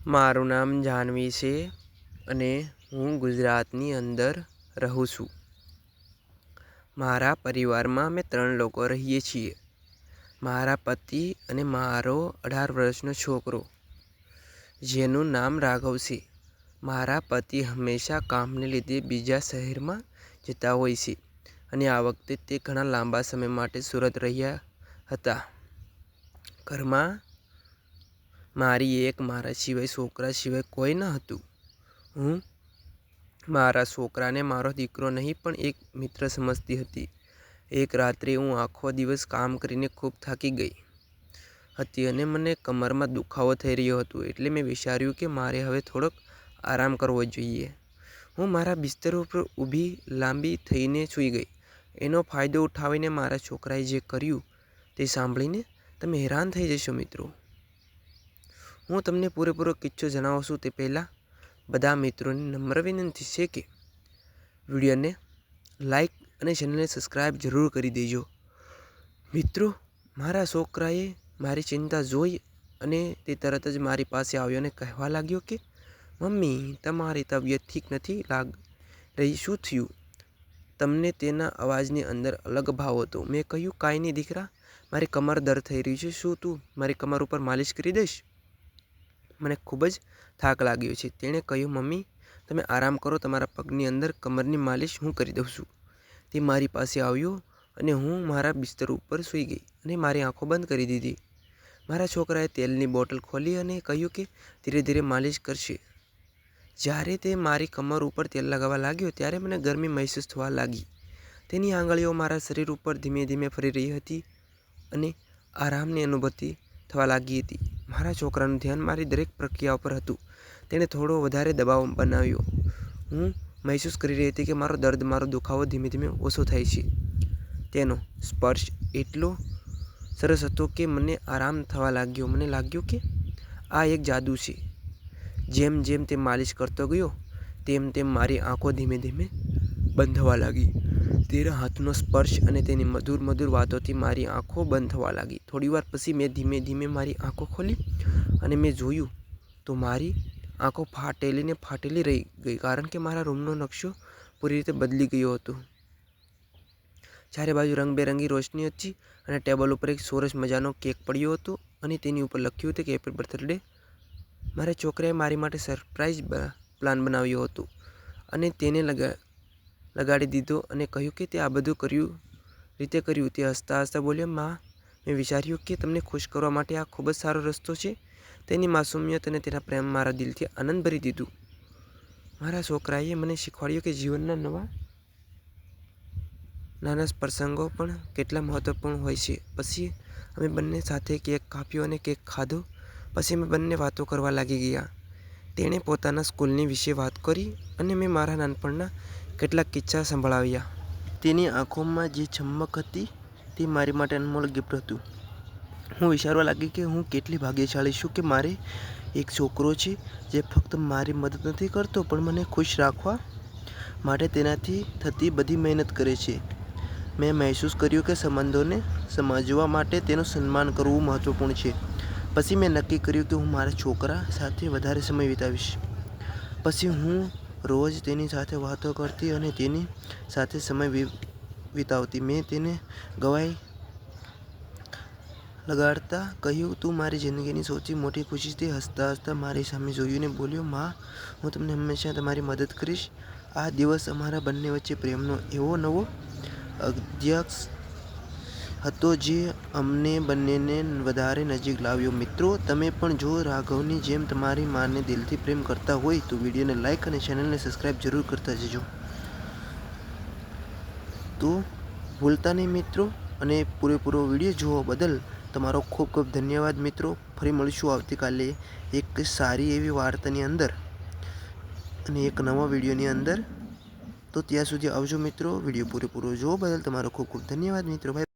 મારું નામ જાનવી છે અને હું ગુજરાતની અંદર રહું છું. મારા પરિવારમાં અમે 3 લોકો રહીએ છીએ. મારા પતિ અને મારો 18 વર્ષનો છોકરો, જેનું નામ રાઘવ છે. મારા પતિ હંમેશા કામને લીધે બીજા શહેરમાં જતા હોય છે અને આ વખતે તે ઘણા લાંબા સમય માટે સુરત રહ્યા હતા. ઘરમાં મારા સિવાય છોકરા સિવાય કોઈ ન હતું. હું મારા છોકરાને મારો દીકરો નહીં પણ એક મિત્ર સમજતી હતી. એક રાત્રે હું આખો દિવસ કામ કરીને ખૂબ થાકી ગઈ હતી અને મને કમરમાં દુખાવો થઈ રહ્યો હતો, એટલે મેં વિચાર્યું કે મારે હવે થોડોક આરામ કરવો જોઈએ. હું મારા બિસ્તર ઉપર ઊભી લાંબી થઈને સૂઈ ગઈ. એનો ફાયદો ઉઠાવીને મારા છોકરાએ જે કર્યું તે સાંભળીને તમે હેરાન થઈ જશો મિત્રો. હું તમને પૂરેપૂરો કિસ્સો જણાવું છું તે પહેલાં બધા મિત્રોને નમ્ર વિનંતી છે કે વિડીયોને લાઈક અને ચેનલને સબસ્ક્રાઈબ જરૂર કરી દેજો. મિત્રો, મારા છોકરાએ મારી ચિંતા જોઈ અને તે તરત જ મારી પાસે આવ્યો અને કહેવા લાગ્યો કે મમ્મી, તમારી તબિયત ઠીક નથી લાગ રહી, શું થયું? તમને તેના અવાજની અંદર અલગ ભાવ હતો. મેં કહ્યું, કાંઈ નહીં દીકરા, મારી કમર દર્દ થઈ રહી છે. શું તું મારી કમર ઉપર માલિશ કરી દઈશ? મને ખૂબ જ થાક લાગ્યો છે. તેણે કહ્યું, મમ્મી તમે આરામ કરો, તમારા પગની અંદર કમરની માલિશ હું કરી દઉં છું. તે મારી પાસે આવ્યો અને હું મારા બિસ્તર ઉપર સૂઈ ગઈ અને મારી આંખો બંધ કરી દીધી. મારા છોકરાએ તેલની બોટલ ખોલી અને કહ્યું કે ધીરે ધીરે માલિશ કરશે. જ્યારે તે મારી કમર ઉપર તેલ લગાવવા લાગ્યો ત્યારે મને ગરમી મહેસૂસ થવા લાગી. તેની આંગળીઓ મારા શરીર ઉપર ધીમે ધીમે ફરી રહી હતી અને આરામની અનુભૂતિ થવા લાગી હતી. મારા છોકરાનું ધ્યાન મારી દરેક પ્રક્રિયા ઉપર હતું. તેણે થોડો વધારે દબાવ બનાવ્યો. હું મહેસૂસ કરી રહી હતી કે મારો દર્દ, મારો દુખાવો ધીમે ધીમે ઓછો થાય છે. તેનો સ્પર્શ એટલો સરસ હતો કે મને આરામ થવા લાગ્યો. મને લાગ્યું કે આ એક જાદુ છે. જેમ જેમ તે માલિશ કરતો ગયો તેમ તેમ મારી આંખો ધીમે ધીમે બંધ થવા લાગી. તેના હાથનો સ્પર્શ અને તેની મધુર મધુર વાતોથી મારી આંખો બંધ થવા લાગી. થોડીવાર પછી મેં ધીમે ધીમે મારી આંખો ખોલી અને મેં જોયું તો મારી આંખો ફાટેલી રહી ગઈ, કારણ કે મારા રૂમનો નકશો પૂરી રીતે બદલી ગયો હતો. ચારે બાજુ રંગબેરંગી રોશની હતી અને ટેબલ ઉપર એક સરસ મજાનો કેક પડ્યો હતો અને તેની ઉપર લખ્યું હતું કે હેપી બર્થડે. મારા છોકરાએ મારી માટે સરપ્રાઈઝ પ્લાન બનાવ્યો હતો અને તેને લગાડી દીધો અને કહ્યું કે તે આ બધું રીતે કર્યું. તે હસતા હસતા બોલ્યો, માં, મેં વિચાર્યું કે તમને ખુશ કરવા માટે આ ખૂબ જ સારો રસ્તો છે. તેની માસુમિયત અને તેના પ્રેમ મારા દિલથી આનંદ ભરી દીધું. મારા છોકરાએ મને શીખવાડ્યું કે જીવનના નાના પ્રસંગો પણ કેટલા મહત્વપૂર્ણ હોય છે. પછી અમે બંને સાથે કેક કાપ્યો અને કેક ખાધો. પછી અમે બંને વાતો કરવા લાગી ગયા. તેણે પોતાના સ્કૂલની વિશે વાત કરી અને મેં મારા નાનપણના કેટલાક કિસ્સા સંભળાવ્યા. તેની આંખોમાં જે ચમક હતી તે મારી માટે અનમોલ ગિફ્ટ હતું. હું વિચારવા લાગી કે હું કેટલી ભાગ્યશાળી છું કે મારે એક છોકરો છે જે ફક્ત મારી મદદ નથી કરતો પણ મને ખુશ રાખવા માટે તેનાથી થતી બધી મહેનત કરે છે. મેં મહેસૂસ કર્યું કે સંબંધોને સમજવા માટે તેનું સન્માન કરવું મહત્વપૂર્ણ છે. પછી મેં નક્કી કર્યું કે હું મારા છોકરા સાથે વધારે સમય વિતાવીશ. પછી હું રોજ તેની સાથે વાતો કરતી અને તેની સાથે સમય વિતાવતી. મેં તેને ગળે લગાડતા કહ્યું, તું મારી જિંદગીની સૌથી મોટી ખુશી છે. હસતા હસતા મારી સામે જોયું અને બોલ્યો, માં, હું તમને હંમેશા તમારી મદદ કરીશ. આ દિવસ અમારા બંને વચ્ચે પ્રેમનો એવો નવો અધ્યાય હતો જે અમને બંનેને વધારે નજીક લાવ્યો. મિત્રો, તમે પણ જો રાઘવની જેમ તમારી માને દિલથી પ્રેમ કરતા હોય તો વિડીયોને લાઈક અને ચેનલને સબસ્ક્રાઈબ જરૂર કરતા જજો. તો ભૂલતા નહીં મિત્રો, અને પૂરેપૂરો વિડીયો જોવા બદલ તમારો ખૂબ ખૂબ ધન્યવાદ મિત્રો. ફરી મળીશું આવતીકાલે એક સારી એવી વાર્તાની અંદર અને એક નવા વિડીયોની અંદર. તો ત્યાં સુધી આવજો મિત્રો. વિડીયો પૂરેપૂરો જોવા બદલ તમારો ખૂબ ખૂબ ધન્યવાદ મિત્રો.